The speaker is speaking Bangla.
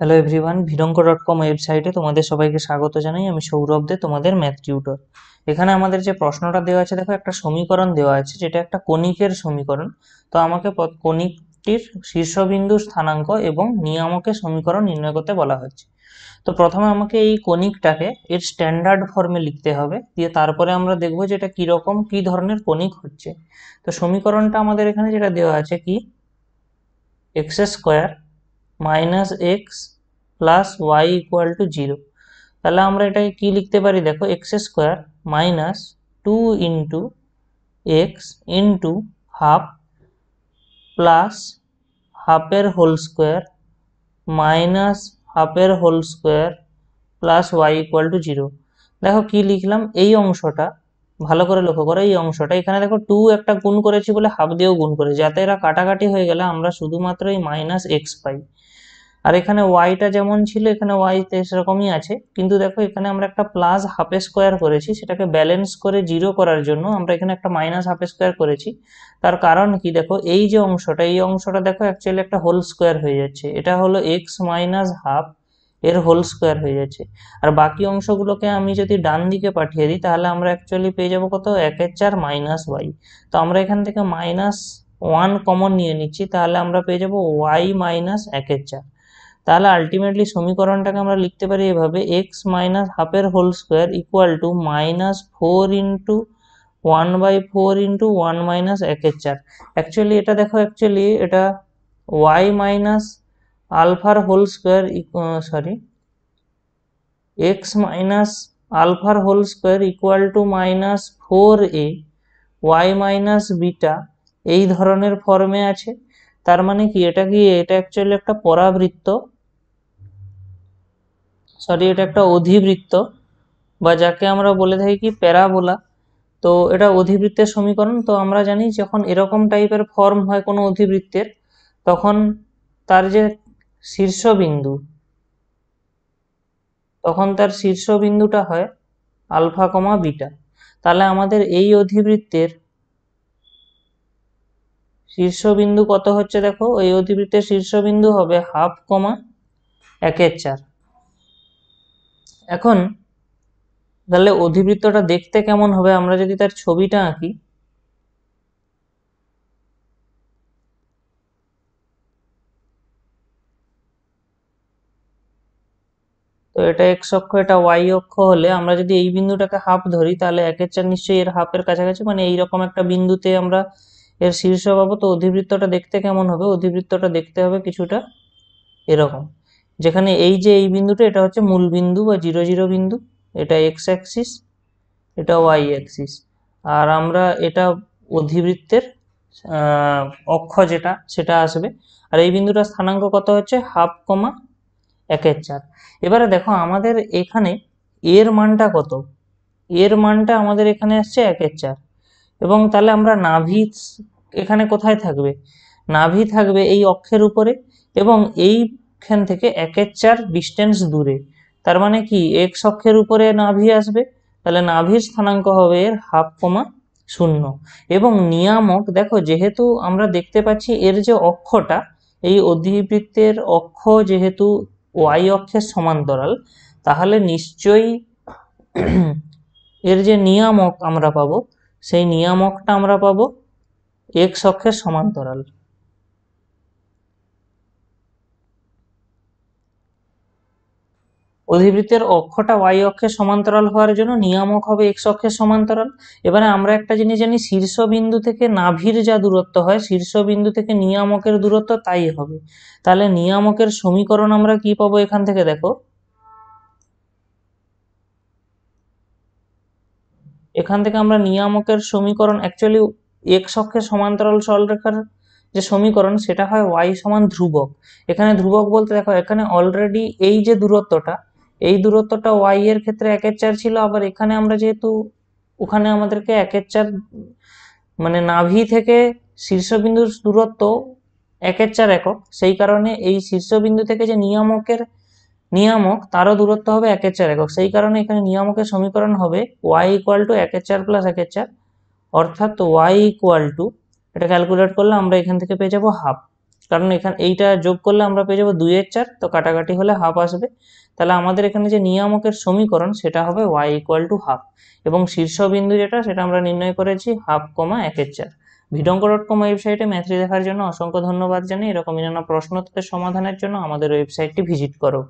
হ্যালো এভরিওয়ান, ভিডঙ্ক.com ওয়েবসাইটে তোমাদের সবাইকে স্বাগত জানাই। আমি সৌরভ দে, তোমাদের ম্যাথ টিউটর। এখানে আমাদের যে প্রশ্নটা দেওয়া আছে, দেখো একটা সমীকরণ দেওয়া আছে যেটা একটা কণিকের সমীকরণ। তো আমাকে কণিকটির শীর্ষবিন্দু স্থানাঙ্ক এবং নিয়ামকের সমীকরণ নির্ণয় করতে বলা হচ্ছে। তো প্রথমে আমাকে এই কণিকটাকে এর স্ট্যান্ডার্ড ফর্মে লিখতে হবে, দিয়ে তারপরে আমরা দেখবো যে এটা কিরকম কি ধরনের কণিক হচ্ছে। তো সমীকরণটা আমাদের এখানে যেটা দেওয়া আছে কি, x square minus x plus y equal to zero. তাহলে আমরা এটাকে কি লিখতে পারি, দেখো x square minus 2 x into half plus হাফের হোল স্কোয়ার মাইনাস হাফের whole square plus y equal to zero. দেখো কি লিখলাম, এই অংশটা ভালো করে লক্ষ্য করো, এই অংশটা এখানে দেখো 2 একটা গুণ করেছি বলে হাফ দিয়েও গুণ করে, যাতে এরা কাটাকাটি হয়ে গেলে আমরা শুধুমাত্র এই মাইনাস এক্স পাই। আর এখানে ওয়াইটা যেমন ছিল এখানে ওয়াইতে সেরকমই আছে, কিন্তু দেখো এখানে আমরা একটা প্লাস হাফ স্কোয়ার করেছি, সেটাকে ব্যালেন্স করে জিরো করার জন্য আমরা এখানে একটা মাইনাস হাফ স্কোয়ার করেছি। তার কারণ কি, দেখো এই যে অংশটা, এই অংশটা দেখো অ্যাকচুয়ালি একটা হোল স্কোয়ার হয়ে যাচ্ছে, এটা হলো এক্স মাইনাস হাফ এর হোল স্কোয়ার হয়ে যাচ্ছে। আর বাকি অংশগুলোকে আমি যদি ডান দিকে পাঠিয়ে দিই তাহলে আমরা অ্যাকচুয়ালি পেয়ে যাবো কত, 1/4 মাইনাস ওয়াই। তো আমরা এখান থেকে মাইনাস 1 কমন নিয়ে নিচ্ছি, তাহলে আমরা পেয়ে যাবো ওয়াই মাইনাস 1/4। তাহলে আলটিমেটলি সমীকরণটাকে আমরা লিখতে পারি এভাবে, এক্স মাইনাস হাফের whole square equal to minus 4 × 1/4 × 1 মাইনাস 1/4। অ্যাকচুয়ালি এটা দেখো, অ্যাকচুয়ালি এটা ওয়াই মাইনাস আলফার whole square, sorry, x minus আলফার whole square equal to minus 4a y minus beta, এই ধরনের ফর্মে আছে। তার মানে কি, এটা অ্যাকচুয়ালি একটা পরাবৃত্ত, সরি এটা একটা অধিবৃত্ত, বা যাকে আমরা বলে থাকি কি প্যারাবোলা। তো এটা অধিবৃত্তের সমীকরণ। তো আমরা জানি যখন এরকম টাইপের ফর্ম হয় কোনো অধিবৃত্তের, তখন তার যে শীর্ষবিন্দু, তখন তার শীর্ষবিন্দুটা হয় আলফা কমা বিটা। তাহলে আমাদের এই অধিবৃত্তের শীর্ষবিন্দু কত হচ্ছে, দেখো এই অধিবৃত্তের শীর্ষবিন্দু হবে 1/2, 1/4। এখন তাহলে অধিবৃত্তটা দেখতে কেমন হবে, আমরা যদি তার ছবিটা আঁকি, তো এটা এক্স অক্ষ, এটা ওয়াই অক্ষ হলে আমরা যদি এই বিন্দুটাকে হাফ ধরি তাহলে 1/4 নিশ্চয়ই এর হাফের কাছাকাছি, মানে এইরকম একটা বিন্দুতে আমরা এর শীর্ষ পাবো। তো অধিবৃত্তটা দেখতে কেমন হবে, অধিবৃত্তটা দেখতে হবে কিছুটা এরকম, যেখানে এই যে এই বিন্দুটা এটা হচ্ছে মূল বিন্দু বা 0, 0 বিন্দু, এটা এক্স অ্যাক্সিস, এটা ওয়াই অ্যাক্সিস, আর আমরা এটা অধিবৃত্তের অক্ষ যেটা সেটা আসবে। আর এই বিন্দুটার স্থানাঙ্ক কত হচ্ছে 1/2, 1/4। এবারে দেখো আমাদের এখানে এর মানটা কত, এর মানটা আমাদের এখানে আসছে 1/4। এবং তাহলে আমরা নাভি এখানে কোথায় থাকবে, নাভি থাকবে এই অক্ষের উপরে, এবং এইখান থেকে 1/4 ডিস্টেন্স দূরে। তার মানে কি, এক্স অক্ষের উপরে নাভি আসবে, তাহলে নাভির স্থানাঙ্ক হবে এর 1/2, 0। এবং নিয়ামক দেখো, যেহেতু আমরা দেখতে পাচ্ছি এর যে অক্ষটা, এই অধিবৃত্তের অক্ষ যেহেতু ওয়াই অক্ষের সমান্তরাল, তাহলে নিশ্চয়ই এর যে নিয়ামক আমরা পাবো, সেই নিয়ামকটা আমরা পাবো এক্স অক্ষের সমান্তরাল। অধিবৃত্তের অক্ষটা ওয়াই অক্ষের সমান্তরাল হওয়ার জন্য নিয়ামক হবে এক্স অক্ষের সমান্তরাল। এবারে আমরা একটা জিনিস জানি, শীর্ষবিন্দু থেকে নাভির যা দূরত্ব হয়, শীর্ষবিন্দু থেকে নিয়ামকের দূরত্ব তাই হবে। তাহলে নিয়ামকের সমীকরণ আমরা কি পাবো এখান থেকে, দেখো এখান থেকে আমরা নিয়ামকের সমীকরণ, অ্যাকচুয়ালি এক্স অক্ষের সমান্তরাল সরলরেখার যে সমীকরণ সেটা হয় ওয়াই সমান ধ্রুবক। এখানে ধ্রুবক বলতে দেখো, এখানে অলরেডি এই যে দূরত্বটা, এই দূরত্বটা ওয়াই এর ক্ষেত্রে 1/4 ছিল, আবার এখানে আমরা যেহেতু ওখানে আমাদেরকে 1/4, মানে নাভি থেকে শীর্ষবিন্দুর দূরত্ব 1/4 একক, সেই কারণে এই শীর্ষবিন্দু থেকে যে নিয়ামক তারও দূরত্ব হবে 1/4 একক। সেই কারণে এখানে নিয়ামকের সমীকরণ হবে ওয়াই ইকুয়াল টু 1/4 প্লাস 1/4, অর্থাৎ ওয়াই ইকুয়াল টু, এটা ক্যালকুলেট করলে আমরা এখান থেকে পেয়ে যাবো হাফ। কারণ এখানে এইটা যোগ করলে আমরা পেয়ে যাবো 2/4, তো কাটাকাটি হলে হাফ আসবে। তাহলে আমাদের এখানে যে নিয়ামকের সমীকরণ সেটা হবে y=হাফ, এবং শীর্ষবিন্দু যেটা সেটা আমরা নির্ণয় করেছি 1/2, 1/4। ভিডঙ্ক.com ওয়েবসাইটে ম্যাথটি দেখার জন্য অসংখ্য ধন্যবাদ জানাই। এরকমই নানা প্রশ্ন তথ্যের সমাধানের জন্য আমাদের ওয়েবসাইটটি ভিজিট করো।